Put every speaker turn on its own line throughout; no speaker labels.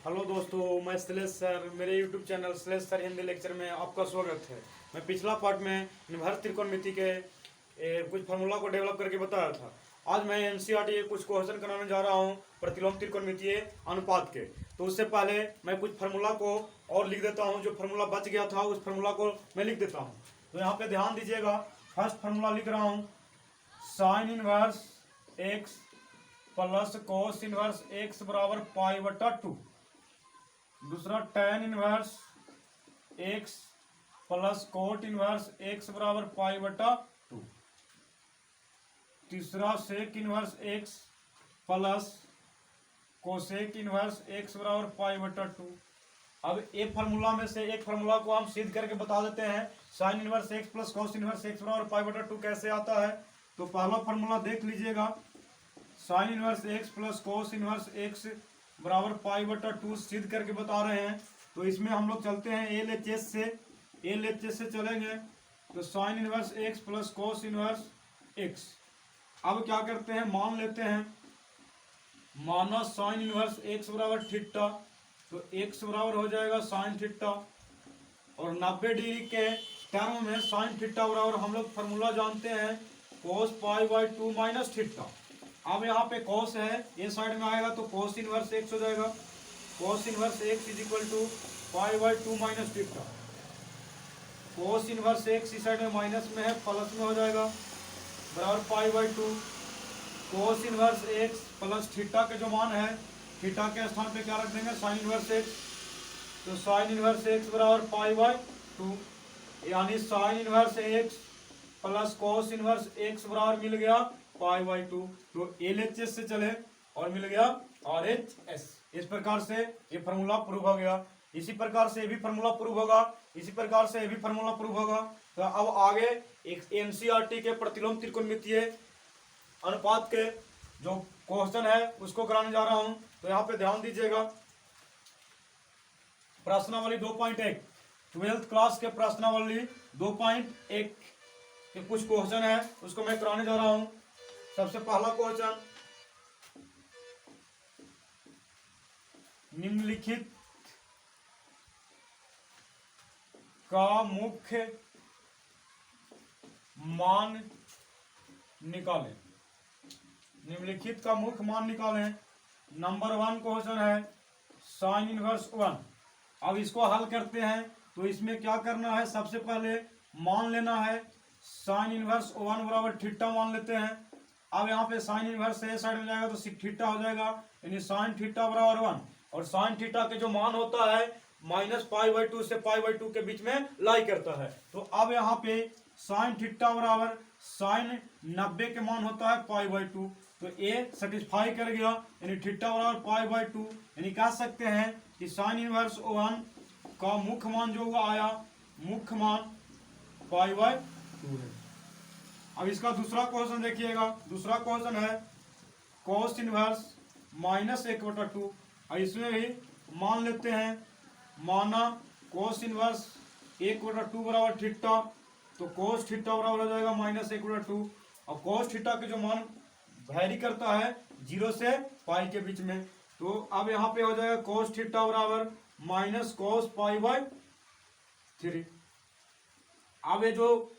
Hello दोस्तों, मैं Shlesh sir, मेरे YouTube channel Shlesh sir Hindi lecture में आपका स्वागत है। मैं पिछला पार्ट में इनवर्स त्रिकोणमिति के कुछ फार्मूला को डेवलप करके बताया था। आज मैं एनसीईआरटी के कुछ क्वेश्चन कराने जा रहा हूं प्रतिलोम त्रिकोणमितीय अनुपात के। तो उससे पहले मैं कुछ फार्मूला को और लिख देता हूं। जो फार्मूला बच गया था उस फार्मूला को मैं लिख देता हूँ। तो यहाँ पे ध्यान दीजिएगा। फर्स्ट फार्मूला लिख रहा हूँ, sine inverse x plus cos inverse x बराबर पाई/2। दूसरा tan inverse x plus cot inverse x बराबर पाई/2। तीसरा sec inverse x plus cosec inverse x बराबर पाई/2। अब एक फार्मूला में से एक फार्मूला को हम सिद्ध करके बता देते हैं। Sign inverse x plus cos inverse x बराबर पाई/2 कैसे आता है। तो पहला फार्मूला देख लीजिएगा। Sign inverse x plus cos inverse x बराबर पाई/2 सिद्ध करके बता रहे हैं। तो इसमें हम लोग चलते हैं एलएचएस से चलेंगे। तो sign inverse x plus cos inverse x. अब क्या करते हैं, मान लेते हैं, माना साइन इनवर्स एक्स बराबर थीटा, तो एक्स बराबर हो जाएगा साइन थीटा। और 90 डिग्री के टर्म में साइन थीटा बराबर हम लोग फार्मूला जानते हैं कोस पाई/2 माइनस थीटा। अब यहाँ पे कोस है, ये साइड में आएगा तो कोस इनवर्स एक्स हो जाएगा। Cos inverse x is equal to पाई/2 minus theta. Cos inverse x इस साइड में माइनस में है, प्लस में हो जाएगा, बराबर पाई/2। Cos inverse x plus theta के जो मान है, थीटा के स्थान पे क्या रख देंगे, साइन इनवर्स एक्स। तो साइन इनवर्स एक्स बराबर पाई/2, यानी sign inverse x plus cos inverse x बराबर मिल गया पाई/2। तो एलएचएस से चले और मिल गया आरएचएस। इस प्रकार से ये फार्मूला प्रूव हो गया। इसी प्रकार से ये भी फार्मूला प्रूव होगा, इसी प्रकार से ये भी फार्मूला प्रूव होगा। तो अब आगे एक एनसीईआरटी के प्रतिलोम त्रिकोणमितीय अनुपात के जो क्वेश्चन है उसको कराने जा रहा हूं। तो यहाँ पे ध्यान दीजिएगा। प्रश्नावली 2.1, 12th क्लास के प्रश्नावली 2.1 के कुछ क्वेश्चन है, उसको मैं कराने जा रहा हूं। सबसे पहला क्वेश्चन, निम्नलिखित का मुख्य मान निकालें। निम्नलिखित का मुख्य मान निकालें। नंबर 1 क्वेश्चन है साइन इनवर्स 1। अब इसको हल करते हैं। तो इसमें क्या करना है, सबसे पहले मान लेना है साइन इनवर्स 1 बराबर थीटा मान लेते हैं। अब यहाँ पे साइन इनवर्स ए साइड में जाएगा तो थीटा हो जाएगा, यानी साइन थीटा बराबर 1। और साइन थीटा के जो मान होता है माइनस पाई/2 से पाई/2 के बीच में लाई करता है। तो अब यहाँ पे साइन थीटा बराबर साइन 90 के मान होता है पाई/2। तो ए सेटिस्फाई कर गया, यानी थीटा बराबर पाई/2। यानी कह सकते हैं कि साइन इनवर्स 1 का मुख्य मान जो हुआ आया, मुख्य मान पाई/2 है। अब इसका दूसरा क्वेश्चन देखिएगा। दूसरा क्वेश्चन है कोस इनवर्स -1/2। और इसमें भी मान लेते हैं, माना कोस इनवर्स 1/2 बराबर थीटा, तो कोस थीटा बराबर हो जाएगा -1/2। और कोस थीटा के जो मान वैरी करता है 0 से पाई के बीच में। तो अब यहाँ पे हो जाएगा कोस थीटा बराबर माइनस कोस पाई/3। अब ये जो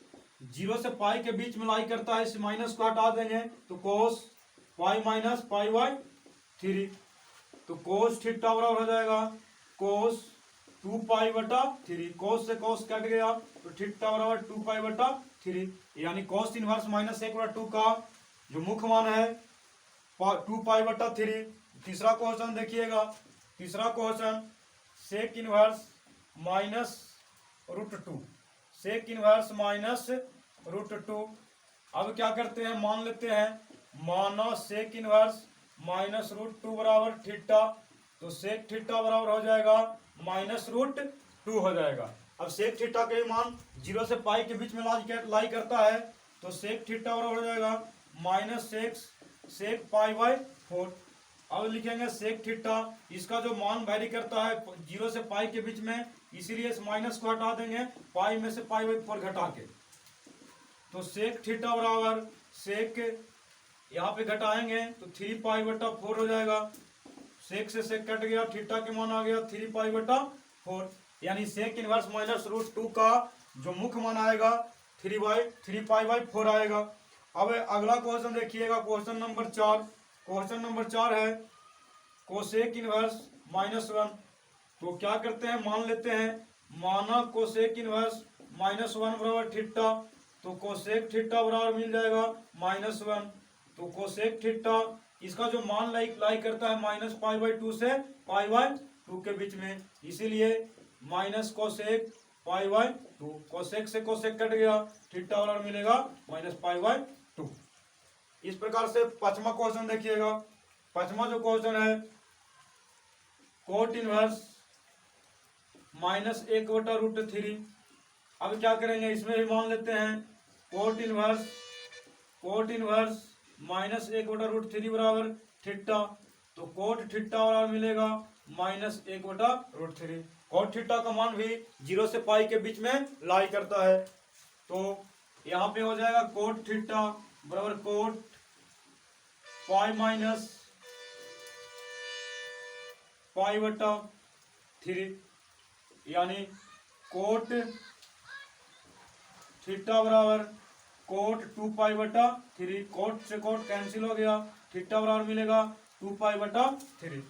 0 से पाई के बीच में लाई करता है, इस माइनस को हटा देंगे तो कोस पाई माइनस पाई/3। तो कोस थीटा बराबर हो जाएगा कोस 2पाई/3। कोस से कोस कट गया तो थीटा बराबर 2पाई/3, यानी कोस इनवर्स -1/2 का जो मुख्य मान है 2पाई/3। तीसरा क्वेश्चन देखिएगा। तीसरा question sec inverse -√2। Sec inverse -√2। अब क्या करते हैं, मान लेते हैं, माना सेक इनवर्स -√2 बराबर थीटा, तो सेक थीटा बराबर हो जाएगा -√2 हो जाएगा। अब सेक थीटा के मान 0 से पाई के बीच में लाई करता है, तो सेक थीटा बराबर हो जाएगा माइनस सेक पाई/4। अब लिखेंगे सेक थीटा, इसका जो मान वैरी करता है 0 से पाई के बीच में, इसीलिए इस माइनस को हटा देंगे, पाई में से पाई/4 घटा के। तो सेक थीटा बराबर सेक यहाँ पे घटाएंगे तो 3 पाई/4 हो जाएगा। सेक से सेक कट गया, थीटा के मान आ गया 3 पाई/4, यानी सेक इनवर्स माइनस रूट 2 का जो मुख्य मान आएगा 3 पाई/4 आएगा। अब अगला क्वेश्चन देखिएगा, क्वेश्चन नंबर 4। क्वेश्चन नंबर 4 है कोसेक इनवर्स -1। तो क्या करते हैं, मान लेते हैं, माना कोसेक इनवर्स -1 बराबर थीटा, तो कोसेक थीटा बराबर मिल जाएगा -1। तो कोसेक थीटा इसका जो मान लाई करता है -पाई/2 से पाई/2 के बीच में, इसीलिए माइनस कोसेक पाई/2, कोसेक से कोसेक कट गया, थीटा बराबर मिलेगा -पाई/2। इस प्रकार से पांचवा क्वेश्चन देखिएगा। पांचवा जो क्वेश्चन है कोट इनवर्स -1/√3। अब क्या करेंगे, इसमें भी मान लेते हैं कोट इनवर्स -1/√3 बराबर थीटा, तो कोट थीटा बराबर मिलेगा -1/√3। कोट थीटा का मान भी 0 से पाई के बीच में लाई करता है, तो यहाँ पे हो जाएगा कोट थीटा बराबर कोट पाई/3, यानी कोट थीटा बराबर कोट 2 पाई/3, कोट से कोट कैंसिल हो गया, थीटा बराबर मिलेगा 2 पाई/3।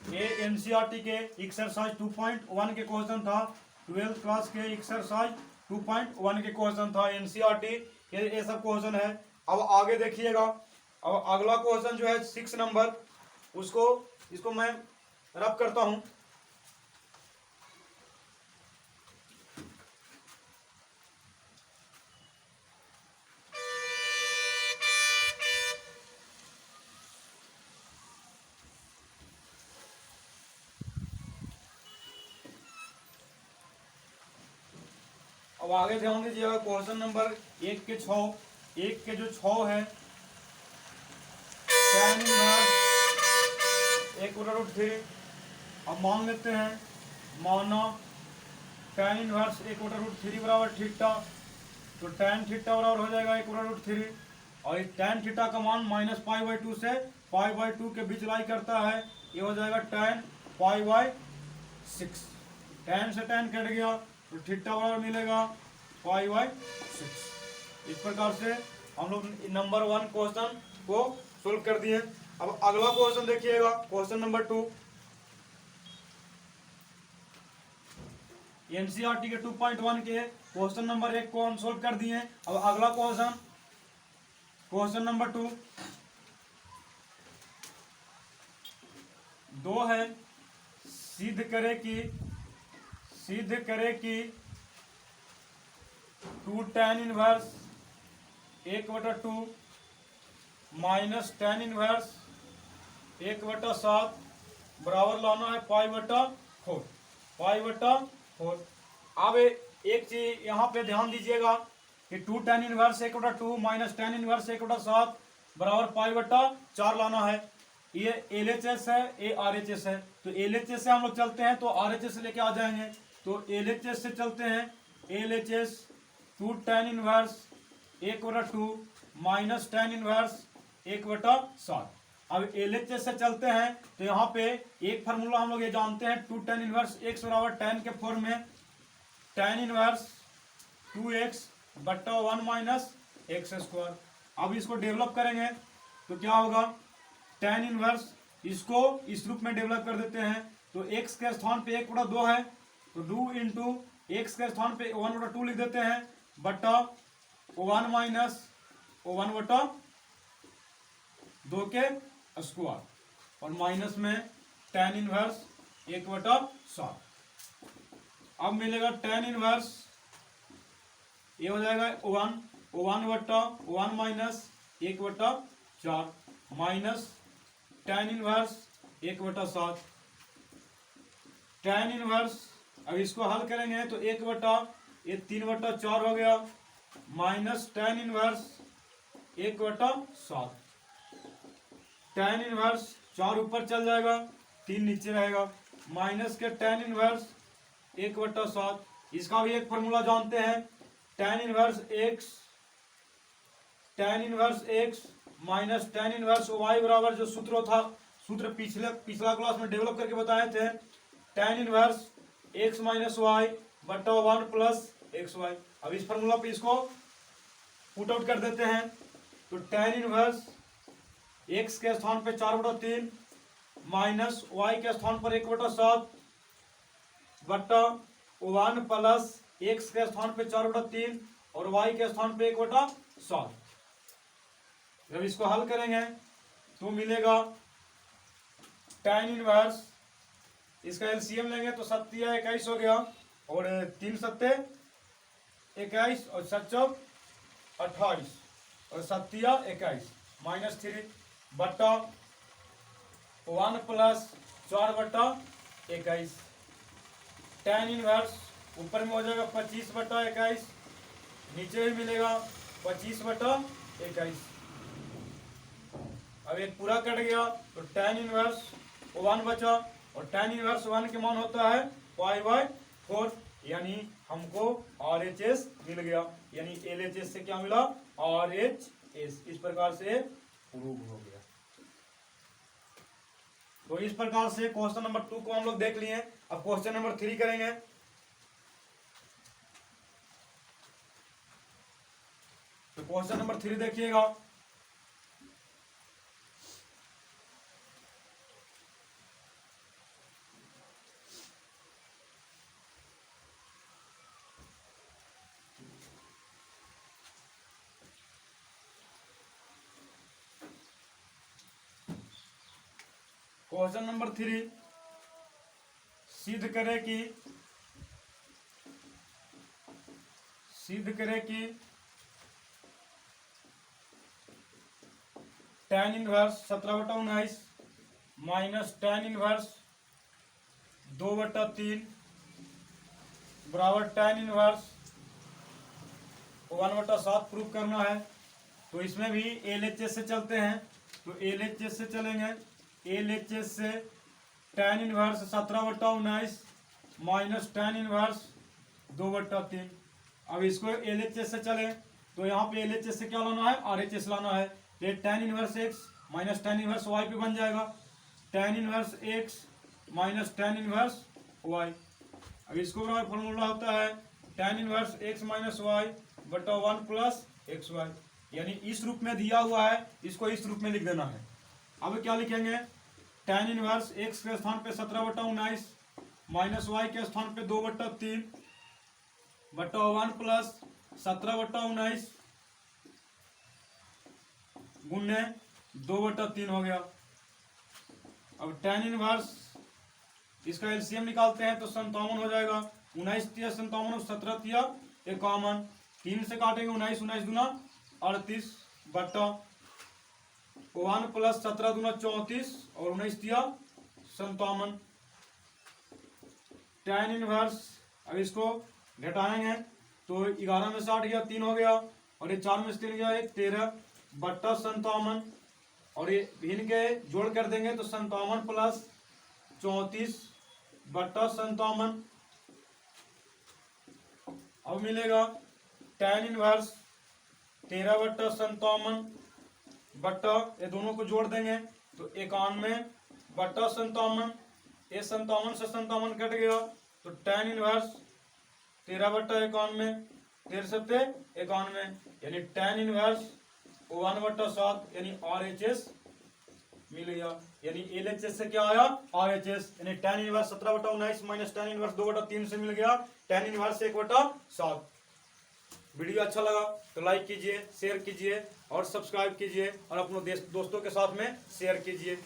ये एनसीईआरटी के एक्सरसाइज 2.1 के क्वेश्चन था, 12th क्लास के एक्सरसाइज 2.1 के क्वेश्चन था एनसीईआरटी, ये सब क्वेश्चन है। अब आगे देखिएगा, अब अगला क्वेश्चन जो है 6 नंबर, इसको मैं रब करता हूं। अब आगे ध्यान दीजिएगा, क्वेश्चन नंबर 1 के 6 है tan इनवर्स 1/√3। अब मान लेते हैं, माना tan इनवर्स 1/√3 बराबर थीटा, तो tan थीटा बराबर हो जाएगा 1/√3, और इस tan थीटा का मान -पाई/2 से पाई/2 के बीच लाई करता है, ये हो जाएगा tan पाई/6। tan से tan कट गया, तो थीटा बराबर मिलेगा पाई/6। इस प्रकार से हम लोग नंबर 1 क्वेश्चन को सोल्व कर दिए। अब अगला क्वेश्चन देखिएगा, क्वेश्चन नंबर 2। एनसीईआरटी के 2.1 के क्वेश्चन नंबर 1 को हम सोल्व कर दिए। अब अगला क्वेश्चन नंबर 2 है, सिद्ध करे कि 2 tan inverse 1/2 minus tan inverse 1/7 बराबर लाना है पाई/4। अब एक चीज यहाँ पे ध्यान दीजिएगा कि 2 tan inverse 1/2 minus tan inverse 1/7 बराबर पाई/4 लाना है। ये LHS है, ये RHS है, तो LHS से हम लोग चलते हैं तो RHS से लेके आ जाएंगे, तो LHS से चलते हैं, LHS 2 tan inverse 1/2 minus tan inverse 1/7। अब LHS से चलते हैं तो यहाँ पे एक फार्मूला हम लोग ये जानते हैं, 2 tan इनवर्स x बराबर tan के फॉर्म में tan inverse 2x/1 minus x²। अब इसको डेवलप करेंगे तो क्या होगा, tan इनवर्स इसको इस रूप में डेवलप कर देते हैं, तो x के स्थान पे 1/2 है, तो 2 इंटू x के स्थान पे 1/2 लिख देते हैं, बटा 1 माइनस 1/2 के स्क्वायर, और माइनस में tan इनवर्स 1/7। अब मिलेगा tan इनवर्स, ये हो जाएगा 1/1 minus 1/4 minus tan inverse 1/7। tan inverse, अब इसको हल करेंगे तो 3/4 हो गया, minus tan inverse 1/7। tan inverse 4 ऊपर चल जाएगा, 3 नीचे रहेगा, माइनस के tan इनवर्स 1/7। इसका भी एक फॉर्मूला जानते हैं, tan inverse x minus tan inverse y बराबर जो सूत्र सूत्र पिछला क्लास में डेवलप करके बताए थे, tan inverse x minus y बटा 1 प्लस एक्स वाई। अब इस फॉर्मूला पे इसको पुट आउट कर देते हैं, तो tan इनवर्स x के स्थान पे 4/3 माइनस y के स्थान पर 1/7 बटा 1 प्लस x के स्थान पे 4/3 और y के स्थान पे 1/7। जब इसको हल करेंगे तो मिलेगा tan इनवर्स, इसका एलसीएम लेंगे तो 7 या 21 हो गया, और 3 सत्ते 21 और 7 चौक 28 और 7 या 21 माइनस 3 बटा 1 प्लस 4/21। tan इनवर्स ऊपर में हो जाएगा 25/21, नीचे भी मिलेगा 25/21। अब एक पूरा कट गया तो tan इनवर्स 1 बचा, और tan इनवर्स 1 के मान होता है पाई/4, यानी हमको RHS मिल गया, यानी LHS से क्या मिला, RHS। इस प्रकार से प्रूव हो गया। तो इस प्रकार से क्वेश्चन नंबर 2 को हम लोग देख लिए। अब क्वेश्चन नंबर 3 करेंगे। तो क्वेश्चन नंबर 3 देखिएगा। क्वेश्चन नंबर 3, सिद्ध करे कि tan inverse 17/19 minus tan inverse 2/3 बराबर tan इनवर्स 1/7 प्रूव करना है। तो इसमें भी LHS से चलते हैं, तो LHS से चलेंगे। LHS से tan inverse 17/19 minus tan inverse 2/3। अब इसको LHS से चले तो यहाँ पे LHS से क्या लाना है, RHS लाना है। ये tan inverse x minus tan inverse y पे बन जाएगा, tan inverse x minus tan inverse y। अब इसको फॉर्मूला होता है tan inverse x minus y बटा 1 प्लस एक्स वाई, यानी इस रूप में दिया हुआ है, इसको इस रूप में लिख देना है। अब क्या लिखेंगे, tan इनवर्स x के स्थान पे 17/19 माइनस y के स्थान पे 2/3 बटा 1 प्लस 17/19 गुने 2/3 हो गया। अब tan इनवर्स इसका एलसीएम निकालते हैं तो 57 हो जाएगा। 19 तिया 57 और 17 तिया 51, 3 से काटेंगे 19, 19 दूना 38 बटा 1 प्लस 17 दूना 34 और 19 तिया 57। tan इनवर्स अब इसको घटाएंगे तो 11 में से 8 गया 3 हो गया, और ये 4 में से 3 गया 1 13 बट्टा 57, और ये भिन्न के जोड़ कर देंगे तो 57 प्लस 34 बट्टा 57। अब मिलेगा tan इनवर्स 13/57 बट्टा, ये दोनों को जोड़ देंगे तो 91 बट्टा 57। ये 57 से 57 कट गया तो tan इनवर्स 13/91, 13 91, यानी tan इनवर्स 1/7 यानी RHS मिल गया। यानी LHS से क्या आया, RHS, यानी tan inverse 17/19 minus tan inverse 2/3 से मिल गया tan इनवर्स 1/7। वीडियो अच्छा लगा तो लाइक कीजिए, शेयर कीजिए और सब्सक्राइब कीजिए, और अपने दोस्तों के साथ में शेयर कीजिए।